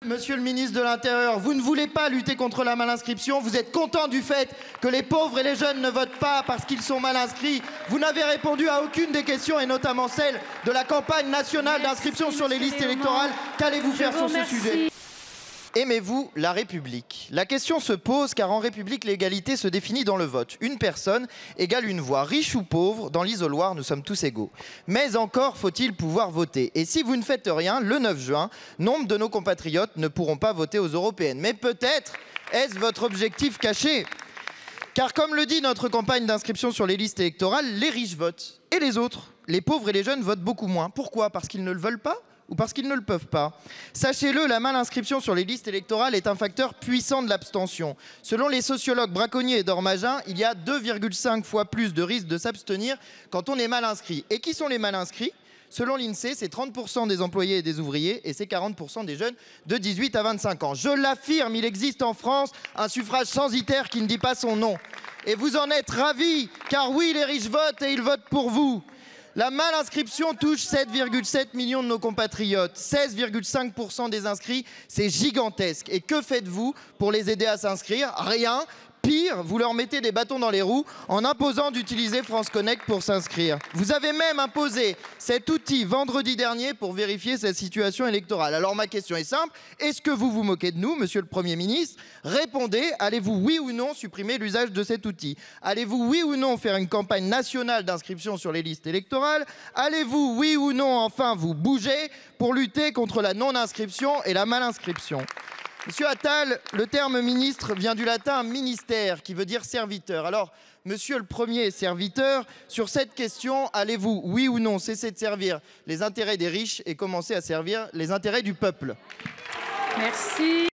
Monsieur le ministre de l'Intérieur, vous ne voulez pas lutter contre la malinscription. Vous êtes content du fait que les pauvres et les jeunes ne votent pas parce qu'ils sont mal inscrits. Vous n'avez répondu à aucune des questions, et notamment celle de la campagne nationale d'inscription sur les listes électorales. Qu'allez-vous faire sur ce sujet ? Aimez-vous la République? La question se pose car en République, l'égalité se définit dans le vote. Une personne égale une voix. Riche ou pauvre, dans l'isoloir, nous sommes tous égaux. Mais encore faut-il pouvoir voter. Et si vous ne faites rien, le 9 juin, nombre de nos compatriotes ne pourront pas voter aux européennes. Mais peut-être est-ce votre objectif caché? Car comme le dit notre campagne d'inscription sur les listes électorales, les riches votent. Et les autres, les pauvres et les jeunes, votent beaucoup moins. Pourquoi? Parce qu'ils ne le veulent pas? Ou parce qu'ils ne le peuvent pas? Sachez-le, la malinscription sur les listes électorales est un facteur puissant de l'abstention. Selon les sociologues Braconnier et Dormagin, il y a 2,5 fois plus de risque de s'abstenir quand on est mal inscrit. Et qui sont les mal inscrits? Selon l'INSEE, c'est 30% des employés et des ouvriers et c'est 40% des jeunes de 18 à 25 ans. Je l'affirme, il existe en France un suffrage censitaire qui ne dit pas son nom. Et vous en êtes ravis, car oui, les riches votent et ils votent pour vous. La malinscription touche 7,7 millions de nos compatriotes. 16,5% des inscrits, c'est gigantesque. Et que faites-vous pour les aider à s'inscrire? Rien. Pire, vous leur mettez des bâtons dans les roues en imposant d'utiliser France Connect pour s'inscrire. Vous avez même imposé cet outil vendredi dernier pour vérifier cette situation électorale. Alors ma question est simple, est-ce que vous vous moquez de nous, monsieur le Premier ministre? Répondez, allez-vous oui ou non supprimer l'usage de cet outil? Allez-vous oui ou non faire une campagne nationale d'inscription sur les listes électorales? Allez-vous oui ou non enfin vous bouger pour lutter contre la non-inscription et la malinscription? Monsieur Attal, le terme ministre vient du latin ministère, qui veut dire serviteur. Alors, monsieur le premier serviteur, sur cette question, allez-vous, oui ou non, cesser de servir les intérêts des riches et commencer à servir les intérêts du peuple? Merci.